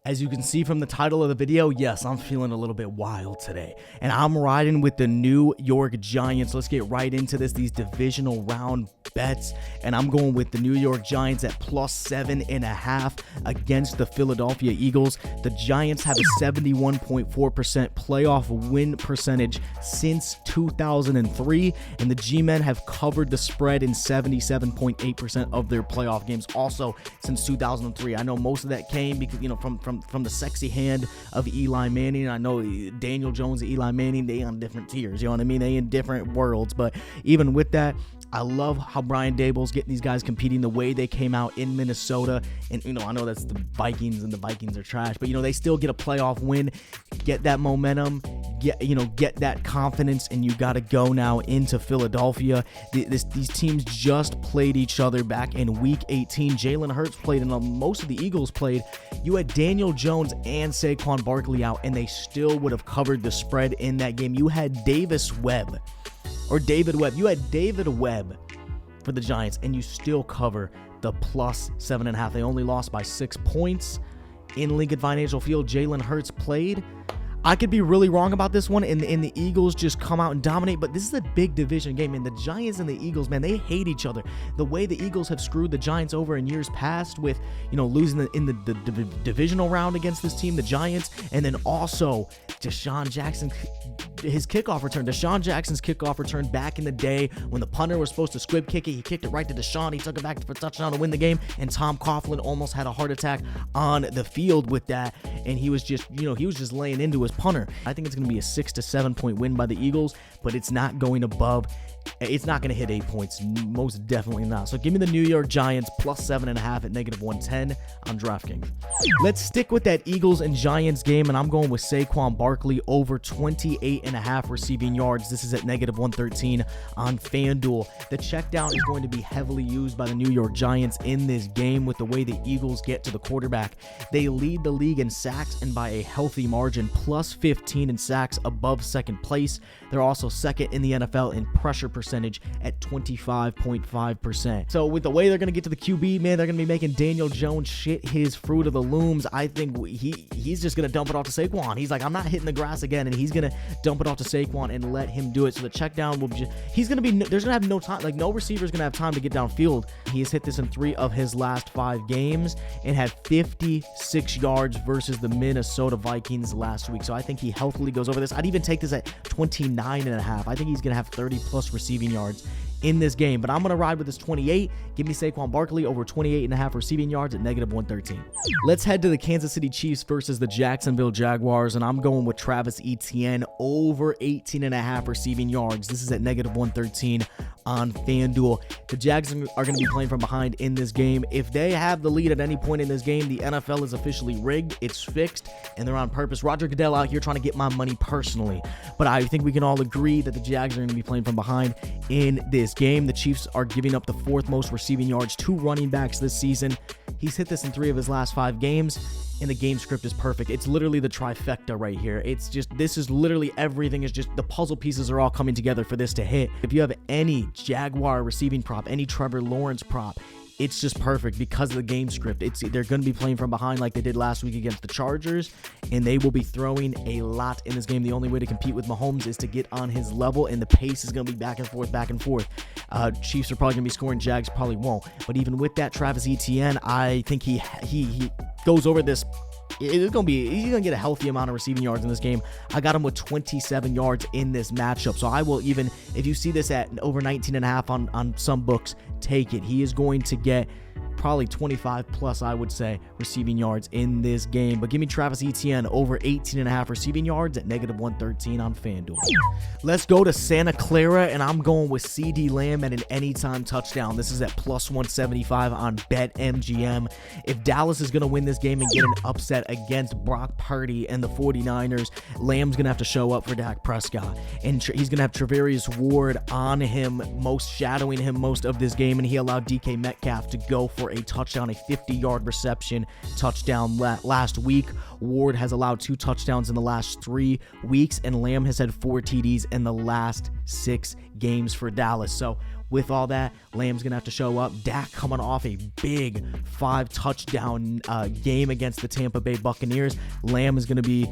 As you can see from the title of the video, yes, I'm feeling a little bit wild today. And I'm riding with the New York Giants. Let's get right into this, these divisional round bets. And I'm going with the New York Giants at +7.5 against the Philadelphia Eagles. The Giants have a 71.4% playoff win percentage since 2003. And the G-Men have covered the spread in 77.8% of their playoff games also since 2003. I know most of that came because, from the sexy hand of Eli Manning. I know Daniel Jones and Eli Manning, they on different tiers, you know what I mean? They in different worlds, but even with that, I love how Brian Daboll's getting these guys competing the way they came out in Minnesota. And, I know that's the Vikings and the Vikings are trash, but, they still get a playoff win, get that momentum, get that confidence, and you got to go now into Philadelphia. These teams just played each other back in Week 18. Jalen Hurts played, and most of the Eagles played. You had Daniel Jones and Saquon Barkley out, and they still would have covered the spread in that game. You had David Webb. You had David Webb for the Giants, and you still cover the +7.5. They only lost by 6 points in Lincoln Financial Field. Jalen Hurts played. I could be really wrong about this one, and the Eagles just come out and dominate, but this is a big division game, and the Giants and the Eagles, man, they hate each other. The way the Eagles have screwed the Giants over in years past with, losing in the divisional round against this team, the Giants, and then also Deshaun Jackson, his kickoff return. Deshaun Jackson's kickoff return back in the day when the punter was supposed to squib kick it. He kicked it right to Deshaun. He took it back for a touchdown to win the game, and Tom Coughlin almost had a heart attack on the field with that, and he was just, he was just laying into his punter. I think it's going to be a 6 to 7 point win by the Eagles, but it's not going above. It's not going to hit 8 points. Most definitely not. So give me the New York Giants +7.5 at -110 on DraftKings. Let's stick with that Eagles and Giants game, and I'm going with Saquon Barkley over 28.5 receiving yards. This is at -113 on FanDuel. The check down is going to be heavily used by the New York Giants in this game with the way the Eagles get to the quarterback. They lead the league in sacks and by a healthy margin, +15 in sacks, above second place. They're also second in the NFL in pressure percentage at 25.5%. So with the way they're going to get to the QB, man, they're going to be making Daniel Jones shit his fruit of the looms. I think he's just going to dump it off to Saquon. He's like, I'm not hitting the grass again, and he's going to dump it off to Saquon and let him do it. So the check down will be, there's going to have no time, like no receiver's going to have time to get downfield. He has hit this in 3 of his last 5 games and had 56 yards versus the Minnesota Vikings last week. So I think he healthily goes over this. I'd even take this at 29.5. I think he's going to have 30+ receiving yards in this game, but I'm going to ride with this 28. Give me Saquon Barkley over 28.5 receiving yards at -113. Let's head to the Kansas City Chiefs versus the Jacksonville Jaguars, and I'm going with Travis Etienne over 18.5 receiving yards. This is at -113 on FanDuel. The Jags are going to be playing from behind in this game. If they have the lead at any point in this game, the NFL is officially rigged. It's fixed, and they're on purpose. Roger Goodell out here trying to get my money personally, but I think we can all agree that the Jags are going to be playing from behind in this game. The Chiefs are giving up the 4th most receiving yards to running backs this season. He's hit this in 3 of his last 5 games, and the game script is perfect. It's literally the trifecta right here. This is literally everything. Is just the puzzle pieces are all coming together for this to hit. If you have any Jaguar receiving prop, any Trevor Lawrence prop, it's just perfect because of the game script. They're going to be playing from behind like they did last week against the Chargers, and they will be throwing a lot in this game. The only way to compete with Mahomes is to get on his level, and the pace is going to be back and forth, back and forth. Chiefs are probably going to be scoring. Jags probably won't. But even with that, Travis Etienne, I think he goes over this. He's going to get a healthy amount of receiving yards in this game. I got him with 27 yards in this matchup. So I will even, if you see this at over 19.5 on some books, take it. He is going to get probably 25+, I would say, receiving yards in this game. But give me Travis Etienne over 18.5 receiving yards at -113 on FanDuel. Let's go to Santa Clara, and I'm going with CD Lamb at an anytime touchdown. This is at +175 on BetMGM. If Dallas is going to win this game and get an upset against Brock Purdy and the 49ers, Lamb's going to have to show up for Dak Prescott. And he's going to have Trevarius Ward on him, shadowing him most of this game, and he allowed DK Metcalf to go for a touchdown, a 50-yard reception touchdown last week. Ward has allowed 2 touchdowns in the last 3 weeks, and Lamb has had 4 TDs in the last 6 games for Dallas. So with all that, Lamb's going to have to show up. Dak coming off a big 5-touchdown game against the Tampa Bay Buccaneers. Lamb is going to be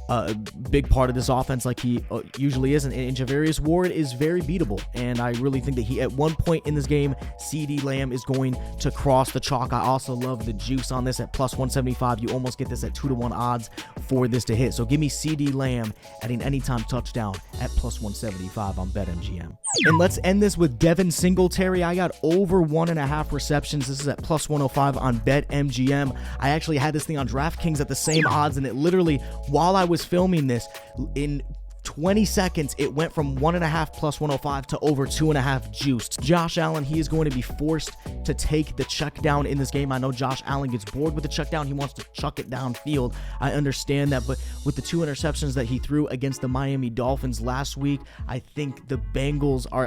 a big part of this offense like he usually is, and Javarius Ward is very beatable, and I really think that he, at one point in this game, CeeDee Lamb is going to cross the chalk. I also love the juice on this at plus 175. You almost get this at 2-to-1 odds for this to hit. So give me CeeDee Lamb at an anytime touchdown at plus 175 on BetMGM. And let's end this with Devin Singletary. I got over 1.5 receptions. This is at plus 105 on BetMGM. I actually had this thing on DraftKings at the same odds, and it literally, while I was filming this, in 20 seconds, it went from 1.5 plus 105 to over 2.5 juiced. Josh Allen, he is going to be forced to take the check down in this game. I know Josh Allen gets bored with the check down. He wants to chuck it downfield. I understand that, but with the 2 interceptions that he threw against the Miami Dolphins last week, I think the Bengals are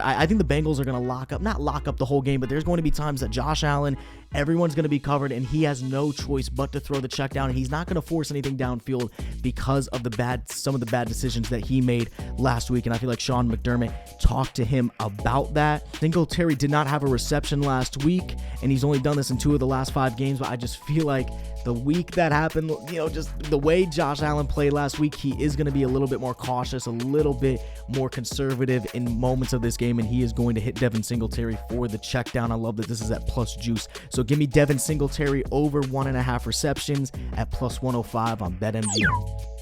going to not lock up the whole game, but there's going to be times that Josh Allen, everyone's going to be covered, and he has no choice but to throw the check down, and he's not going to force anything downfield because of some of the bad decisions that he made last week, and I feel like Sean McDermott talked to him about that. Singletary did not have a reception last week, and he's only done this in 2 of the last 5 games, but I just feel like the week that happened, just the way Josh Allen played last week, he is going to be a little bit more cautious, a little bit more conservative in moments of this game, and he is going to hit Devin Singletary for the check down. I love that this is at plus juice. So give me Devin Singletary over 1.5 receptions at plus 105 on BetMGM.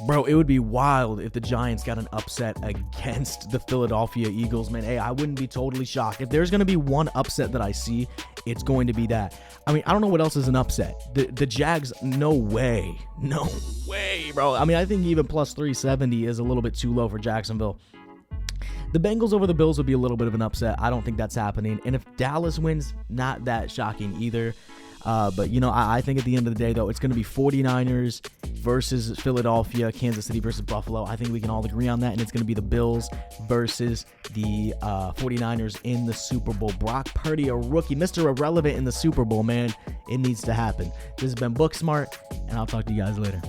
Bro, it would be wild if the Giants got an upset against the Philadelphia Eagles, man. Hey, I wouldn't be totally shocked. If there's going to be one upset that I see, it's going to be that. I mean, I don't know what else is an upset. The Jags, no way, bro. I mean, I think even plus 370 is a little bit too low for Jacksonville. The Bengals over the Bills would be a little bit of an upset. I don't think that's happening. And if Dallas wins, not that shocking either. But, I think at the end of the day, though, it's going to be 49ers versus Philadelphia, Kansas City versus Buffalo. I think we can all agree on that. And it's going to be the Bills versus the 49ers in the Super Bowl. Brock Purdy, a rookie, Mr. Irrelevant in the Super Bowl, man. It needs to happen. This has been BookSmart, and I'll talk to you guys later.